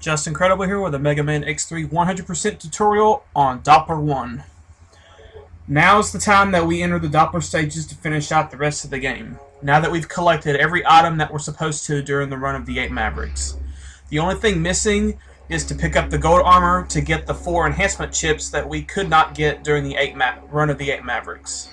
Just Incredible here with a Mega Man X3 100% tutorial on Doppler 1. Now is the time that we enter the Doppler stages to finish out the rest of the game, now that we've collected every item that we're supposed to during the run of the 8 Mavericks. The only thing missing is to pick up the gold armor to get the 4 enhancement chips that we could not get during the run of the 8 Mavericks.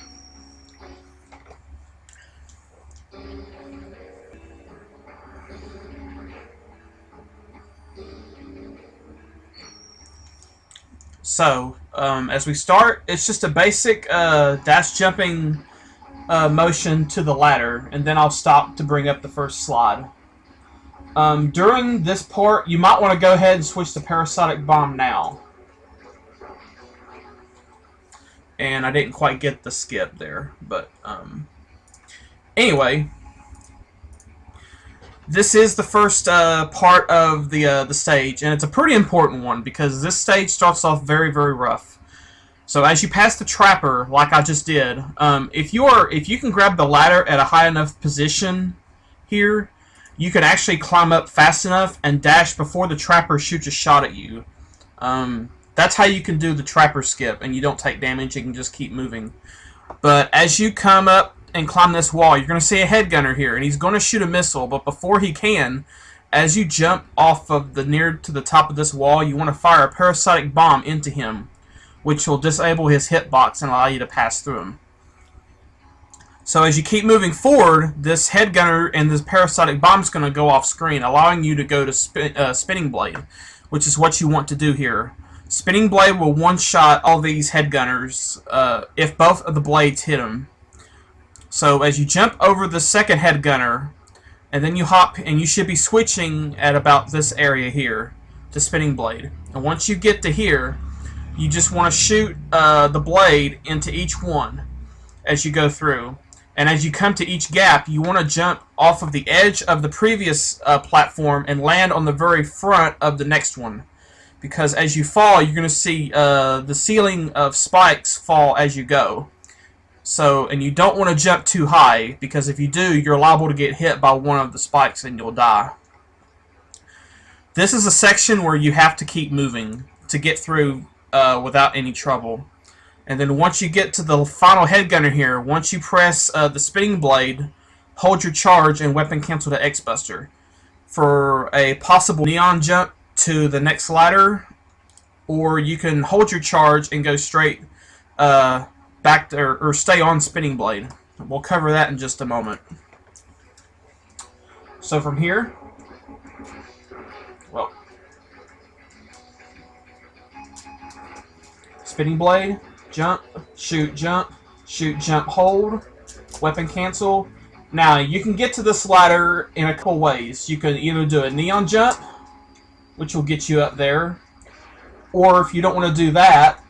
So, as we start, it's just a basic dash jumping motion to the ladder, and then I'll stop to bring up the first slide. During this part, you might want to go ahead and switch to Parasitic Bomb now. And I didn't quite get the skip there, but anyway. This is the first part of the stage, and it's a pretty important one because this stage starts off very, very rough. So as you pass the trapper, like I just did, if you can grab the ladder at a high enough position here, you can actually climb up fast enough and dash before the trapper shoots a shot at you. That's how you can do the trapper skip, and you don't take damage. You can just keep moving. But as you come up and climb this wall, you're going to see a head gunner here, and he's going to shoot a missile, but before he can, as you jump off of the near to the top of this wall, you want to fire a parasitic bomb into him, which will disable his hitbox and allow you to pass through him. So as you keep moving forward, this head gunner and this parasitic bomb is going to go off screen, allowing you to go to Spinning Blade, which is what you want to do here. Spinning Blade will one-shot all these head gunners if both of the blades hit them. So as you jump over the second head gunner, and then you hop, and you should be switching at about this area here to Spinning Blade. And once you get to here, you just want to shoot the blade into each one as you go through. And as you come to each gap, you want to jump off of the edge of the previous platform and land on the very front of the next one. Because as you fall, you're going to see the ceiling of spikes fall as you go. So, and you don't want to jump too high, because if you do, you're liable to get hit by one of the spikes and you'll die. This is a section where you have to keep moving to get through without any trouble. And then once you get to the final head gunner here, once you press the Spinning Blade, hold your charge and weapon cancel to X-Buster for a possible neon jump to the next ladder, or you can hold your charge and go straight back there, or stay on Spinning Blade. We'll cover that in just a moment. So from here, well, Spinning Blade, jump, shoot, jump, hold, weapon cancel. Now you can get to this ladder in a couple ways. You can either do a neon jump, which will get you up there, or if you don't want to do that,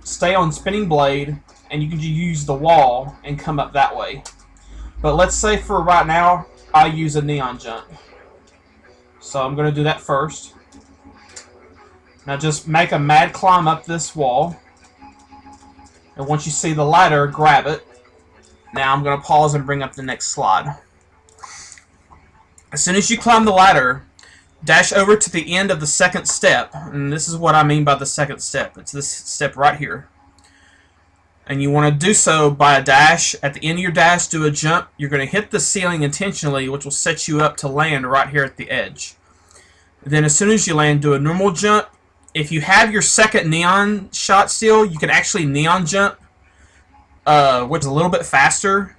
stay on Spinning Blade and you can use the wall and come up that way. But let's say for right now, I use a neon jump. So I'm going to do that first. Now just make a mad climb up this wall. And once you see the ladder, grab it. Now I'm going to pause and bring up the next slide. As soon as you climb the ladder, dash over to the end of the second step. And this is what I mean by the second step. It's this step right here. And you want to do so by a dash. At the end of your dash, do a jump. You're going to hit the ceiling intentionally, which will set you up to land right here at the edge. Then as soon as you land, do a normal jump. If you have your second neon shot still, you can actually neon jump, which is a little bit faster.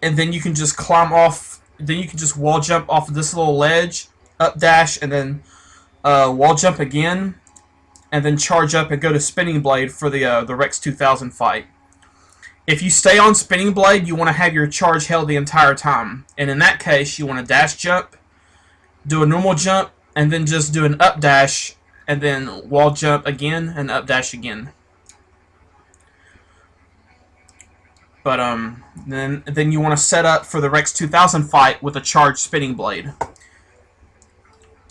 And then you can just climb off. Then you can just wall jump off of this little ledge, up dash, and then wall jump again. And then charge up and go to Spinning Blade for the Rex 2000 fight. If you stay on Spinning Blade, you want to have your charge held the entire time. And in that case, you want to dash jump, do a normal jump, and then just do an up dash, and then wall jump again, and up dash again. But then you want to set up for the Rex 2000 fight with a charged Spinning Blade.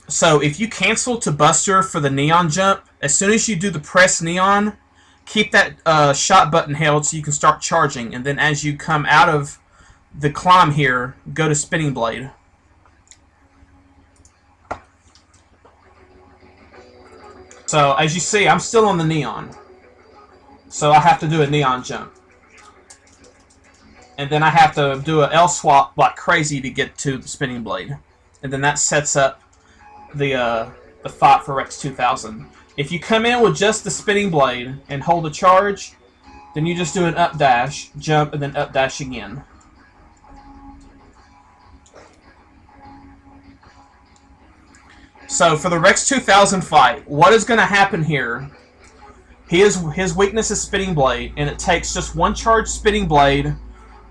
So if you cancel to Buster for the neon jump, as soon as you do the press neon, keep that shot button held so you can start charging. And then as you come out of the climb here, go to Spinning Blade. So as you see, I'm still on the neon. So I have to do a neon jump. And then I have to do an L swap like crazy to get to the spinning blade. And then that sets up the fight for Rex 2000. If you come in with just the spinning blade and hold a charge, then you just do an up dash, jump, and then up dash again. So for the Rex 2000 fight, what is going to happen here? His weakness is spinning blade, and it takes just one charged spinning blade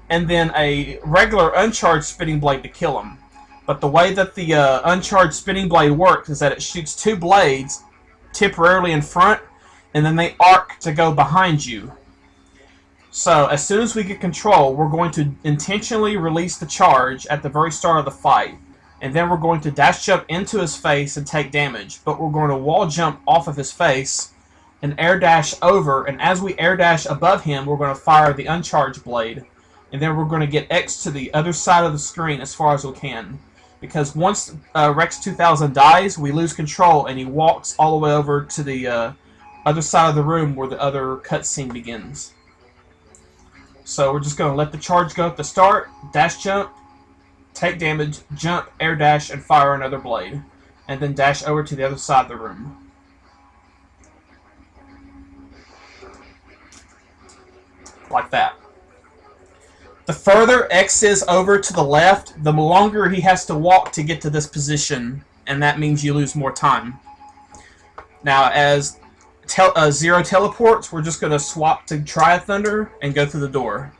and then a regular uncharged spinning blade to kill him. But the way that the uncharged spinning blade works is that it shoots two blades temporarily in front, and then they arc to go behind you. So as soon as we get control, we're going to intentionally release the charge at the very start of the fight. And then we're going to dash jump into his face and take damage. But we're going to wall jump off of his face and air dash over. And as we air dash above him, we're going to fire the uncharged blade. And then we're going to get X to the other side of the screen as far as we can. Because once Rex 2000 dies, we lose control and he walks all the way over to the other side of the room where the other cutscene begins. So we're just going to let the charge go at the start, dash jump, take damage, jump, air dash, and fire another blade. And then dash over to the other side of the room. Like that. The further X is over to the left, the longer he has to walk to get to this position. And that means you lose more time. Now, as Zero teleports, we're just going to swap to Try Thunder and go through the door.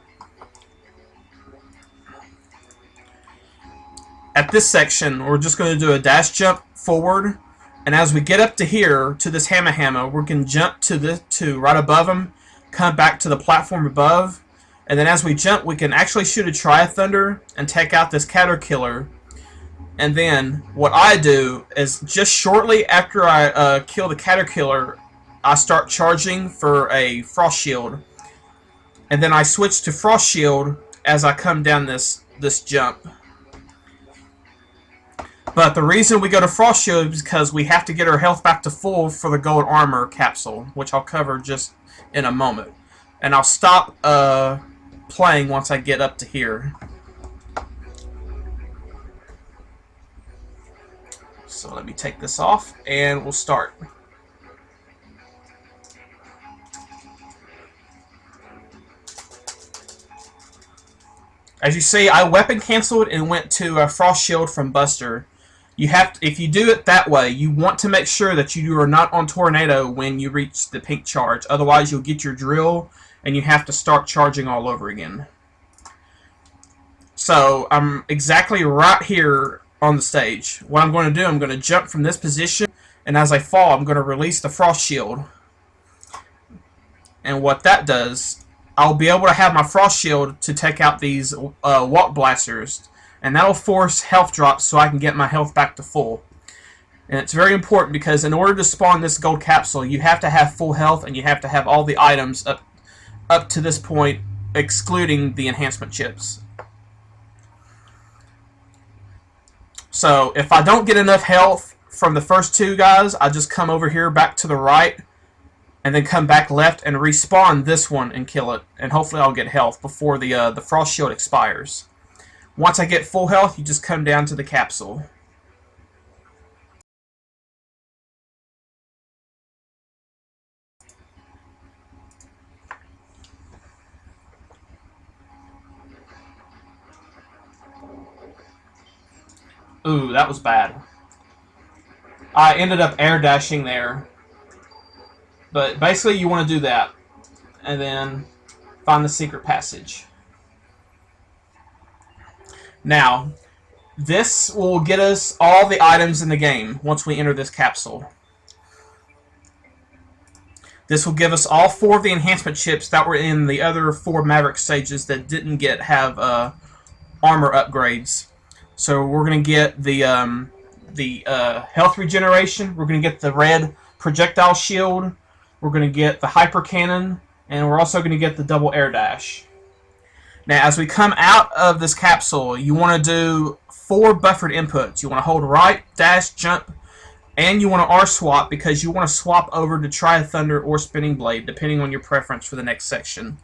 At this section, we're just going to do a dash jump forward, and as we get up to here, to this hammer, we can jump to right above him, come back to the platform above, and then as we jump, we can actually shoot a Try Thunder and take out this caterpillar. And then what I do is just shortly after I kill the caterpillar, I start charging for a Frost Shield, and then I switch to Frost Shield as I come down this jump. But the reason we go to Frost Shield is because we have to get our health back to full for the gold armor capsule, which I'll cover just in a moment. And I'll stop playing once I get up to here. So let me take this off, and we'll start. As you see, I weapon canceled and went to a Frost Shield from Buster. If you do it that way, you want to make sure that you are not on Tornado when you reach the pink charge. Otherwise, you'll get your drill and you have to start charging all over again. So I'm exactly right here on the stage. What I'm going to do, I'm going to jump from this position, and as I fall, I'm going to release the Frost Shield. And what that does, I'll be able to have my Frost Shield to take out these Walk Blasters, and that'll force health drops so I can get my health back to full. And it's very important because in order to spawn this gold capsule, you have to have full health and you have to have all the items up to this point, excluding the enhancement chips. So if I don't get enough health from the first two guys, I just come over here back to the right and then come back left and respawn this one and kill it. And hopefully I'll get health before the Frost Shield expires. Once I get full health, you just come down to the capsule. Ooh, that was bad. I ended up air dashing there. But basically you want to do that. And then find the secret passage. Now, this will get us all the items in the game once we enter this capsule. This will give us all 4 of the enhancement chips that were in the other 4 Maverick stages that didn't have armor upgrades. So we're going to get the health regeneration, we're going to get the red projectile shield, we're going to get the hyper cannon, and we're also going to get the double air dash. Now, as we come out of this capsule, you want to do 4 buffered inputs. You want to hold right, dash, jump, And you want to R swap because you want to swap over to Try Thunder or Spinning Blade, depending on your preference for the next section.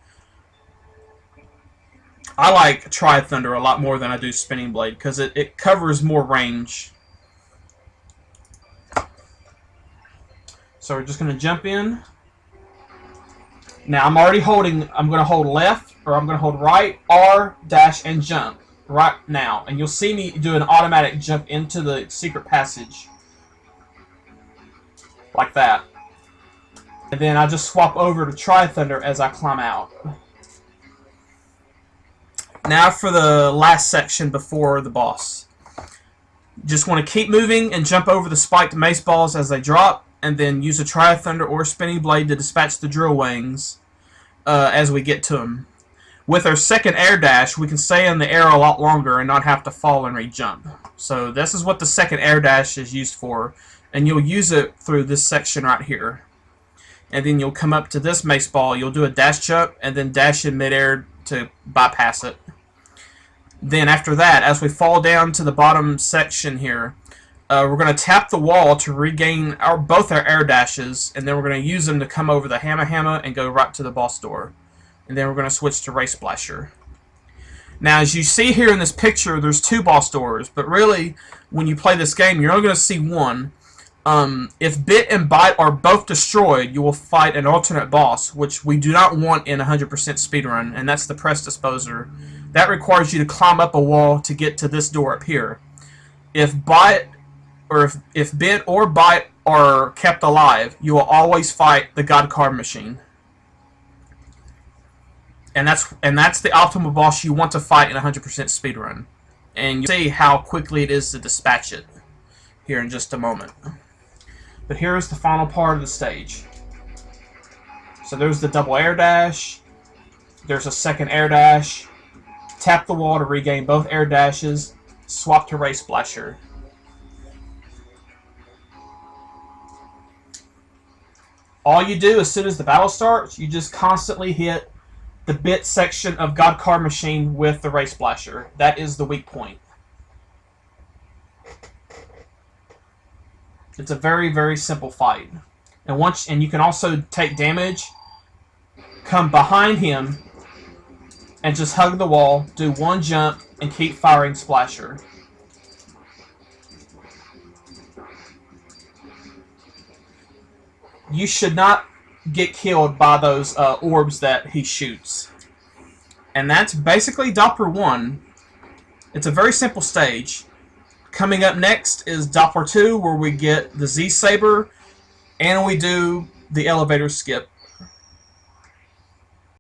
I like Try Thunder a lot more than I do Spinning Blade because it covers more range. So we're just going to jump in. Now I'm already holding, I'm going to hold left, or I'm going to hold right, R, dash, and jump right now. And you'll see me do an automatic jump into the secret passage. Like that. And then I just swap over to Try Thunder as I climb out. Now for the last section before the boss. Just want to keep moving and jump over the spiked mace balls as they drop, and then use a Try Thunder or Spinning Blade to dispatch the drill wings as we get to them. With our second air dash, we can stay in the air a lot longer and not have to fall and re-jump. So this is what the second air dash is used for, and you'll use it through this section right here. And then you'll come up to this mace ball, you'll do a dash jump, and then dash in midair to bypass it. Then after that, as we fall down to the bottom section here, we're going to tap the wall to regain both our air dashes, and then we're going to use them to come over the Hammer Hammer and go right to the boss door. And then we're going to switch to Race Splasher. Now, as you see here in this picture, there's two boss doors, but really, when you play this game, you're only going to see one. If Bit and Bite are both destroyed, you will fight an alternate boss, which we do not want in 100% speedrun, and that's the Press Disposer. That requires you to climb up a wall to get to this door up here. If Bite, or if Bit or Bite are kept alive, you will always fight the God Card Machine. And that's the optimal boss you want to fight in 100% speedrun. And you'll see how quickly it is to dispatch it here in just a moment. But here is the final part of the stage. So there's the double air dash. There's a second air dash. Tap the wall to regain both air dashes. Swap to Race Splasher. All you do as soon as the battle starts, you just constantly hit the Bit section of God Card Machine with the Race Splasher. That is the weak point. It's a very, very simple fight. And you can also take damage, come behind him, and just hug the wall, do one jump, and keep firing Splasher. You should not get killed by those orbs that he shoots. And that's basically Doppler 1. It's a very simple stage. Coming up next is Doppler 2, where we get the Z-Saber, and we do the elevator skip.